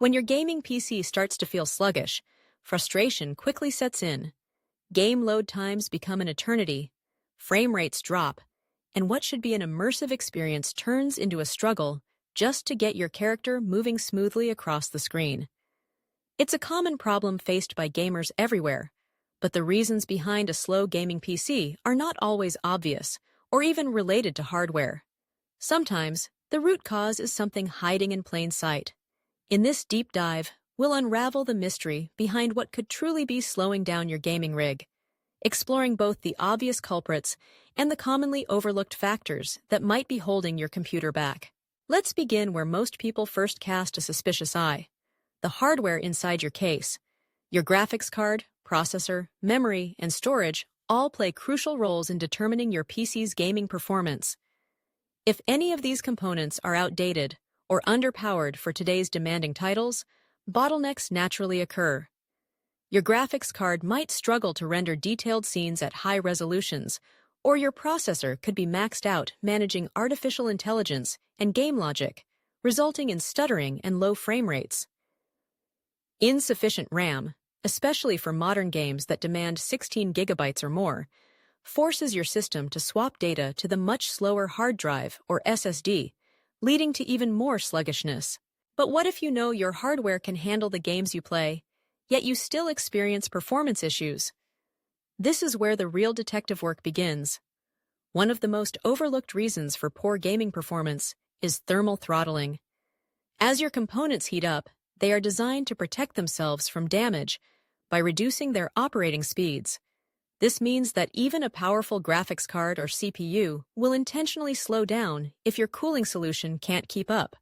When your gaming PC starts to feel sluggish, frustration quickly sets in. Game load times become an eternity, frame rates drop, and what should be an immersive experience turns into a struggle just to get your character moving smoothly across the screen. It's a common problem faced by gamers everywhere, but the reasons behind a slow gaming PC are not always obvious or even related to hardware. Sometimes, the root cause is something hiding in plain sight. In this deep dive, we'll unravel the mystery behind what could truly be slowing down your gaming rig, exploring both the obvious culprits and the commonly overlooked factors that might be holding your computer back. Let's begin where most people first cast a suspicious eye: the hardware inside your case. Your graphics card, processor, memory, and storage all play crucial roles in determining your PC's gaming performance. If any of these components are outdated or underpowered for today's demanding titles, bottlenecks naturally occur. Your graphics card might struggle to render detailed scenes at high resolutions, or your processor could be maxed out managing artificial intelligence and game logic, resulting in stuttering and low frame rates. Insufficient RAM, especially for modern games that demand 16 gigabytes or more, forces your system to swap data to the much slower hard drive or SSD, leading to even more sluggishness. But what if you know your hardware can handle the games you play, yet you still experience performance issues? This is where the real detective work begins. One of the most overlooked reasons for poor gaming performance is thermal throttling. As your components heat up, they are designed to protect themselves from damage by reducing their operating speeds. This means that even a powerful graphics card or CPU will intentionally slow down if your cooling solution can't keep up.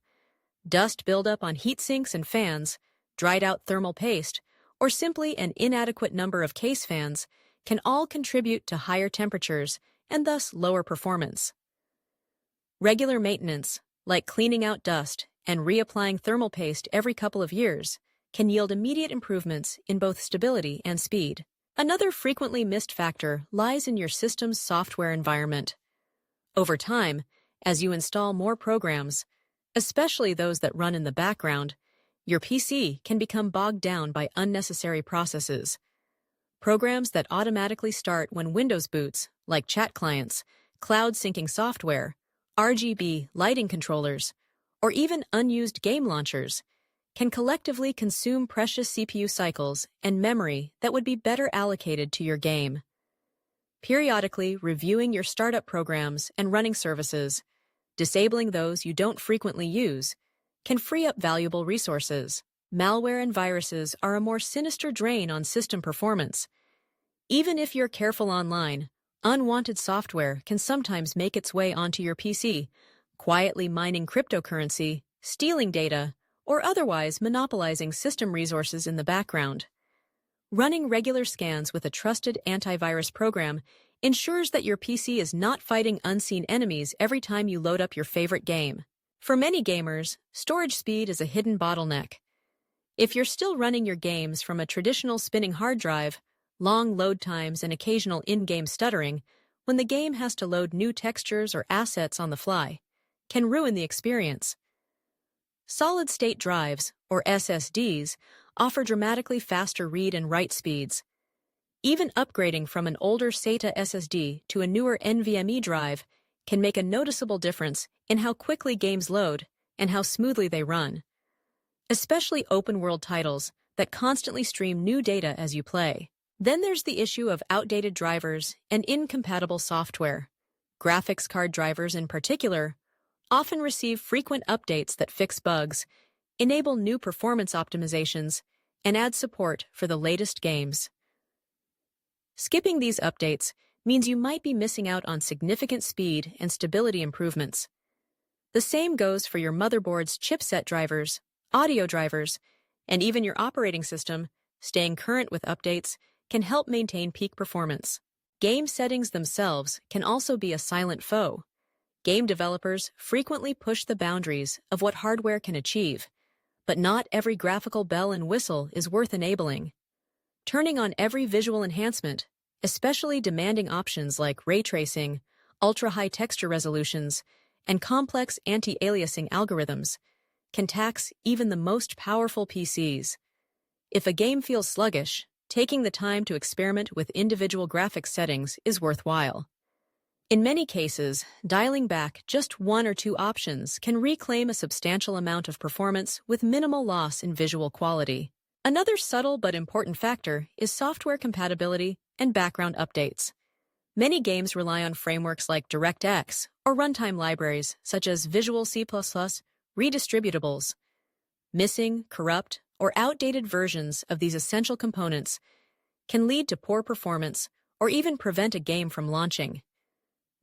Dust buildup on heat sinks and fans, dried out thermal paste, or simply an inadequate number of case fans can all contribute to higher temperatures and thus lower performance. Regular maintenance, like cleaning out dust and reapplying thermal paste every couple of years, can yield immediate improvements in both stability and speed. Another frequently missed factor lies in your system's software environment. Over time, as you install more programs, especially those that run in the background, your PC can become bogged down by unnecessary processes. Programs that automatically start when Windows boots, like chat clients, cloud syncing software, RGB lighting controllers, or even unused game launchers, can collectively consume precious CPU cycles and memory that would be better allocated to your game. Periodically reviewing your startup programs and running services, disabling those you don't frequently use, can free up valuable resources. Malware and viruses are a more sinister drain on system performance. Even if you're careful online, unwanted software can sometimes make its way onto your PC, quietly mining cryptocurrency, stealing data, or otherwise monopolizing system resources in the background. Running regular scans with a trusted antivirus program ensures that your PC is not fighting unseen enemies every time you load up your favorite game. For many gamers, storage speed is a hidden bottleneck. If you're still running your games from a traditional spinning hard drive, long load times and occasional in-game stuttering, when the game has to load new textures or assets on the fly, can ruin the experience. Solid-state drives, or SSDs, offer dramatically faster read and write speeds. Even upgrading from an older SATA SSD to a newer NVMe drive can make a noticeable difference in how quickly games load and how smoothly they run, especially open-world titles that constantly stream new data as you play. Then there's the issue of outdated drivers and incompatible software. Graphics card drivers in particular often receive frequent updates that fix bugs, enable new performance optimizations, and add support for the latest games. Skipping these updates means you might be missing out on significant speed and stability improvements. The same goes for your motherboard's chipset drivers, audio drivers, and even your operating system. Staying current with updates can help maintain peak performance. Game settings themselves can also be a silent foe. Game developers frequently push the boundaries of what hardware can achieve, but not every graphical bell and whistle is worth enabling. Turning on every visual enhancement, especially demanding options like ray tracing, ultra-high texture resolutions, and complex anti-aliasing algorithms, can tax even the most powerful PCs. If a game feels sluggish, taking the time to experiment with individual graphics settings is worthwhile. In many cases, dialing back just one or two options can reclaim a substantial amount of performance with minimal loss in visual quality. Another subtle but important factor is software compatibility and background updates. Many games rely on frameworks like DirectX or runtime libraries such as Visual C++, redistributables. Missing, corrupt, or outdated versions of these essential components can lead to poor performance or even prevent a game from launching.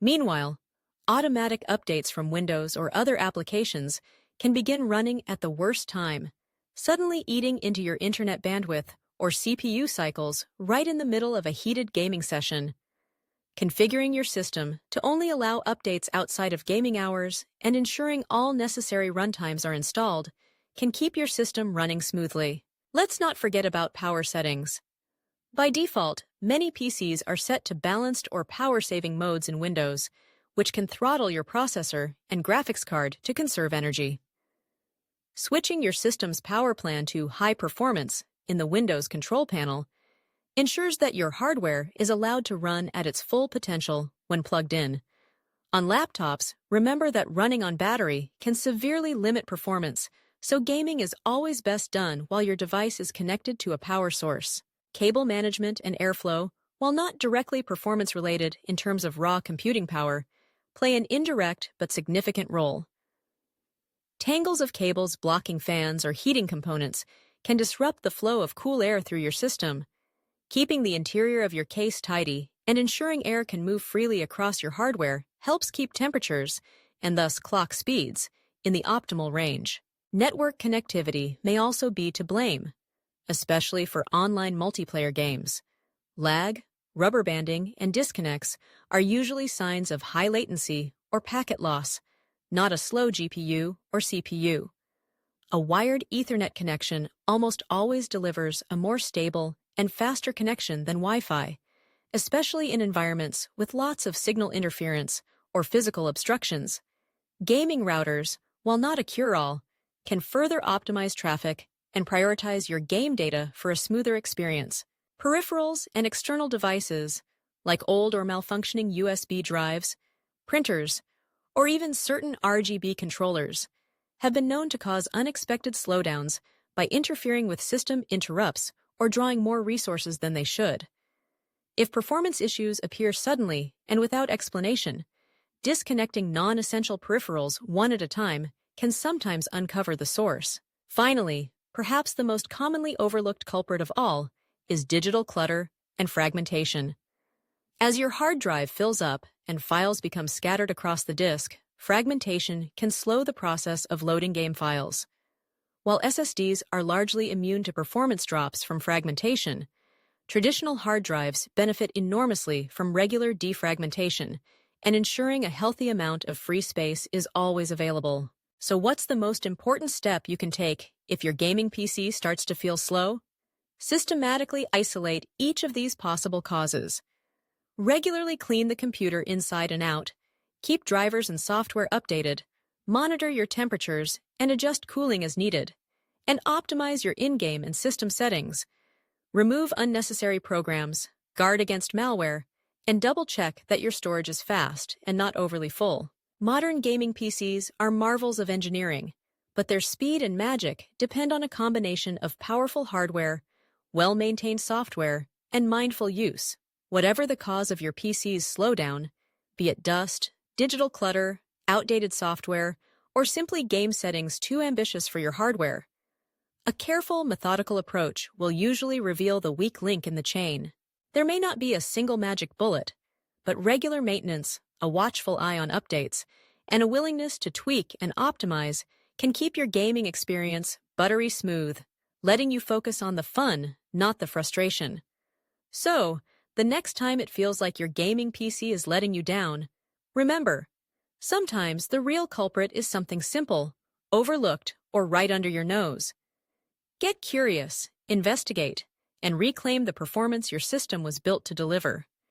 Meanwhile, automatic updates from Windows or other applications can begin running at the worst time, suddenly eating into your internet bandwidth or CPU cycles right in the middle of a heated gaming session. Configuring your system to only allow updates outside of gaming hours and ensuring all necessary runtimes are installed can keep your system running smoothly. Let's not forget about power settings. By default, many PCs are set to balanced or power-saving modes in Windows, which can throttle your processor and graphics card to conserve energy. Switching your system's power plan to high performance in the Windows control panel ensures that your hardware is allowed to run at its full potential when plugged in. On laptops, remember that running on battery can severely limit performance, so gaming is always best done while your device is connected to a power source. Cable management and airflow, while not directly performance-related in terms of raw computing power, play an indirect but significant role. Tangles of cables blocking fans or heating components can disrupt the flow of cool air through your system. Keeping the interior of your case tidy and ensuring air can move freely across your hardware helps keep temperatures, and thus clock speeds, in the optimal range. Network connectivity may also be to blame, especially for online multiplayer games. Lag, rubber banding, and disconnects are usually signs of high latency or packet loss, not a slow GPU or CPU. A wired Ethernet connection almost always delivers a more stable and faster connection than Wi-Fi, especially in environments with lots of signal interference or physical obstructions. Gaming routers, while not a cure-all, can further optimize traffic and prioritize your game data for a smoother experience. Peripherals and external devices, like old or malfunctioning USB drives, printers, or even certain RGB controllers, have been known to cause unexpected slowdowns by interfering with system interrupts or drawing more resources than they should. If performance issues appear suddenly and without explanation, disconnecting non-essential peripherals one at a time can sometimes uncover the source. Finally, perhaps the most commonly overlooked culprit of all is digital clutter and fragmentation. As your hard drive fills up and files become scattered across the disk, fragmentation can slow the process of loading game files. While SSDs are largely immune to performance drops from fragmentation, traditional hard drives benefit enormously from regular defragmentation, and ensuring a healthy amount of free space is always available. So what's the most important step you can take if your gaming PC starts to feel slow? Systematically isolate each of these possible causes. Regularly clean the computer inside and out, keep drivers and software updated, monitor your temperatures, and adjust cooling as needed, and optimize your in-game and system settings. Remove unnecessary programs, guard against malware, and double-check that your storage is fast and not overly full. Modern gaming PCs are marvels of engineering, but their speed and magic depend on a combination of powerful hardware, well-maintained software, and mindful use. Whatever the cause of your PC's slowdown, be it dust, digital clutter, outdated software, or simply game settings too ambitious for your hardware, a careful, methodical approach will usually reveal the weak link in the chain. There may not be a single magic bullet, but regular maintenance, a watchful eye on updates, and a willingness to tweak and optimize can keep your gaming experience buttery smooth, letting you focus on the fun, not the frustration. So, the next time it feels like your gaming PC is letting you down, remember, sometimes the real culprit is something simple, overlooked, or right under your nose. Get curious, investigate, and reclaim the performance your system was built to deliver.